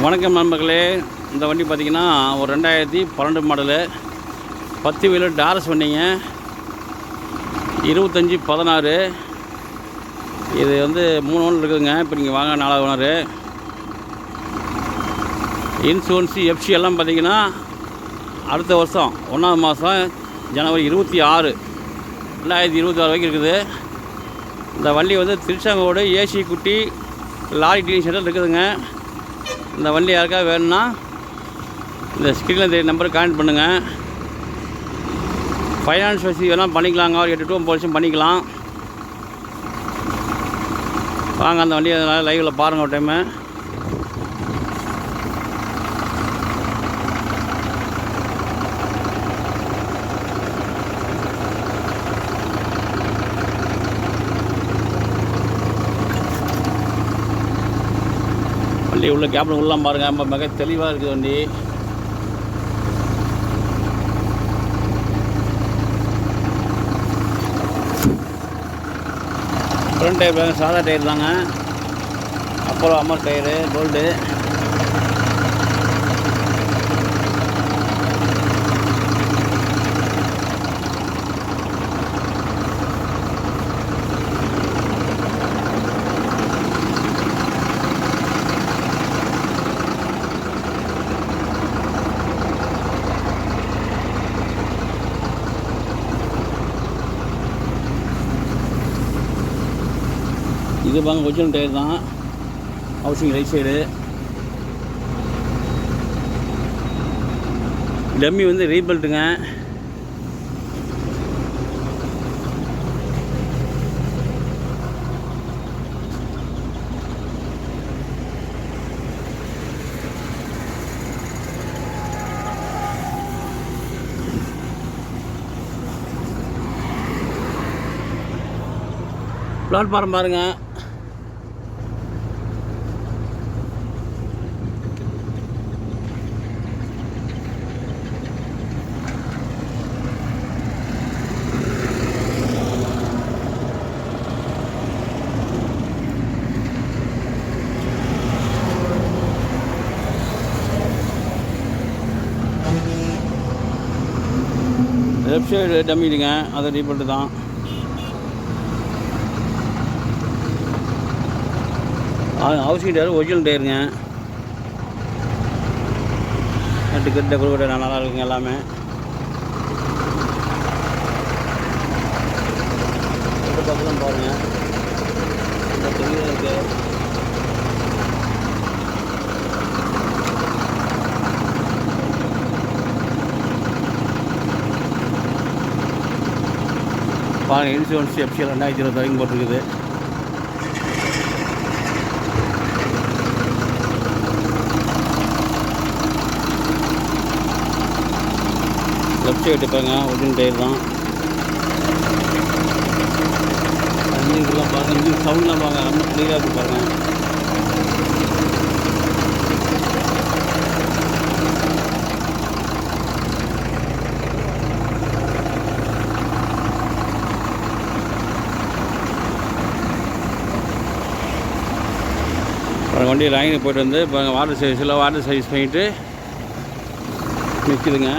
வணக்கம் நண்பர்களே. இந்த வண்டி பார்த்திங்கன்னா ஒரு 2012 மாடலு 10 வீலர் டாரஸ் வண்டிங்க. 2516. இது வந்து 3 ஓனர் இருக்குதுங்க. இப்போ நீங்கள் வாங்க 4வது ஓனரு. இன்சூரன்ஸு எஃப்சி எல்லாம் பார்த்திங்கன்னா அடுத்த வருஷம் 1ஆம் மாதம் ஜனவரி 26 2026 வரைக்கும் இருக்குது. இந்த வண்டி வந்து திருச்செங்கோடு ஏசி குட்டி லாரி டீலிங் சென்டர் இருக்குதுங்க. இந்த வண்டி யாருக்காக வேணும்னா இந்த ஸ்க்ரீனில் தெரிய நம்பருக்கு கான்டெக்ட் பண்ணுங்கள். ஃபைனான்ஸ் வசதி வேணால் பண்ணிக்கலாங்க. ஒரு 8 to 9 லட்சம் பண்ணிக்கலாம். வாங்க அந்த வண்டியை அதனால் லைவில் பாருங்கள் ஒரு டைமு. வண்டி உள்ள கேபில் உள்ளலாம் பாருங்கள். ரொம்ப மிக தெளிவாக இருக்குது வண்டி. ஃப்ரண்ட் டயர் சாதா டயர் தாங்க. Apollo Amar tyre gold. இது பாங்க ஒரிஜினல் டயர் தான். Housing right side. டம்மி வந்து ரீபெல்ட்டுங்க. பிளாட்ஃபார்ம் பாருங்கள். லெஃப்ட் சைடு டம்மிடுங்க. அது ரீபெல்ட்டு தான். ஹவுசிங் டயர் ஒரிஜினல் டயருங்க. டிக்கெட் கொடுக்கிற நல்லா இருக்குங்க எல்லாமே. பக்கம் பாருங்கள். இந்த தெளிவாக இருக்குது. பாருங்கள். இன்சூரன்ஸ் எஃப்சி 2020 வரைக்கும் போட்டிருக்குது. லெஃப்ட் சைடு பாருங்க. ஒரிஜினல் டயர் தான். இன்ஜின்லாம் பாருங்கள். இன்ஜின் சவுண்ட்லாம் பாருங்கள். ரொம்ப கிளியராக இருக்குது பாருங்கள். வண்டி லைனுக்கு போய்ட்டு வந்து பாருங்கள். வாட்டர் சர்வீஸ் பண்ணிவிட்டு நிற்கிதுங்க.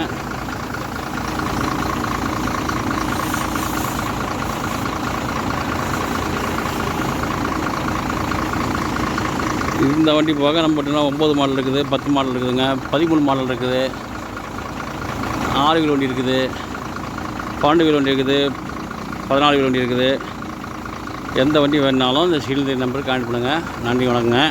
இந்த வண்டி போக நம்ம பார்த்தீங்கன்னா 9 மாடல் இருக்குது, 10 மாடல் இருக்குதுங்க, 13 மாடல் இருக்குது, 6 வீல் வண்டி இருக்குது, 12 வீல் வண்டி இருக்குது, 14 வீல் வண்டி இருக்குது. எந்த வண்டி வேணுனாலும் இந்த ஸ்க்ரீனில் நம்பருக்கு கான்டெக்ட் பண்ணுங்கள். நன்றி, வணக்கங்க.